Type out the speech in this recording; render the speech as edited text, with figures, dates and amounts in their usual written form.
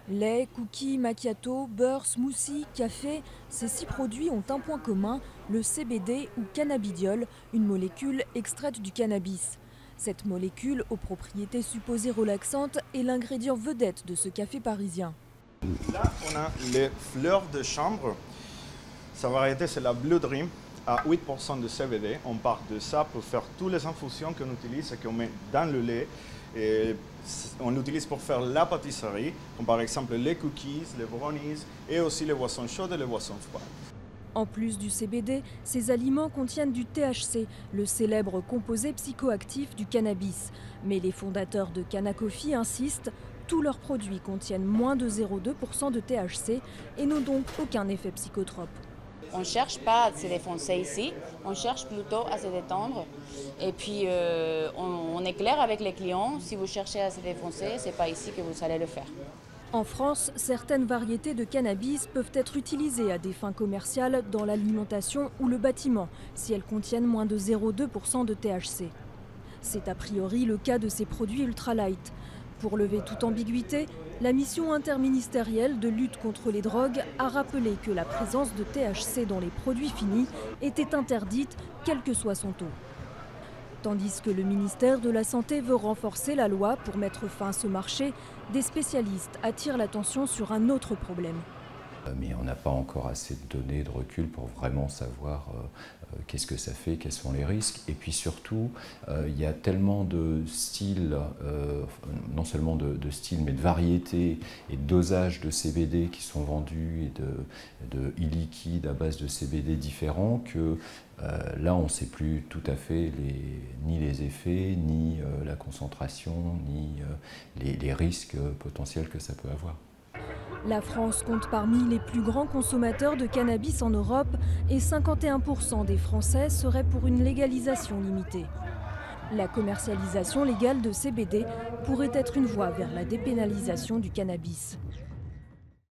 Lait, cookies, macchiato, beurre, smoothie, café, ces 6 produits ont un point commun, le CBD ou cannabidiol, une molécule extraite du cannabis. Cette molécule, aux propriétés supposées relaxantes, est l'ingrédient vedette de ce café parisien. Là, on a les fleurs de chanvre. Sa variété, c'est la Blue Dream, à 8% de CBD. On part de ça pour faire toutes les infusions qu'on utilise et qu'on met dans le lait. Et on l'utilise pour faire la pâtisserie, comme par exemple les cookies, les brownies et aussi les boissons chaudes et les boissons froides. En plus du CBD, ces aliments contiennent du THC, le célèbre composé psychoactif du cannabis. Mais les fondateurs de Canna Coffee insistent, tous leurs produits contiennent moins de 0,2% de THC et n'ont donc aucun effet psychotrope. On ne cherche pas à se défoncer ici, on cherche plutôt à se détendre. Et puis on est clair avec les clients, si vous cherchez à se défoncer, ce n'est pas ici que vous allez le faire. En France, certaines variétés de cannabis peuvent être utilisées à des fins commerciales dans l'alimentation ou le bâtiment, si elles contiennent moins de 0,2% de THC. C'est a priori le cas de ces produits ultralight. Pour lever toute ambiguïté, la mission interministérielle de lutte contre les drogues a rappelé que la présence de THC dans les produits finis était interdite, quel que soit son taux. Tandis que le ministère de la Santé veut renforcer la loi pour mettre fin à ce marché, des spécialistes attirent l'attention sur un autre problème. Mais on n'a pas encore assez de données, de recul pour vraiment savoir qu'est-ce que ça fait, quels sont les risques. Et puis surtout, il y a tellement de styles, non seulement de styles, mais de variétés et de dosages de CBD qui sont vendus et de e-liquide à base de CBD différents que là, on ne sait plus tout à fait ni les effets, ni la concentration, ni les risques potentiels que ça peut avoir. La France compte parmi les plus grands consommateurs de cannabis en Europe et 51% des Français seraient pour une légalisation limitée. La commercialisation légale de CBD pourrait être une voie vers la dépénalisation du cannabis.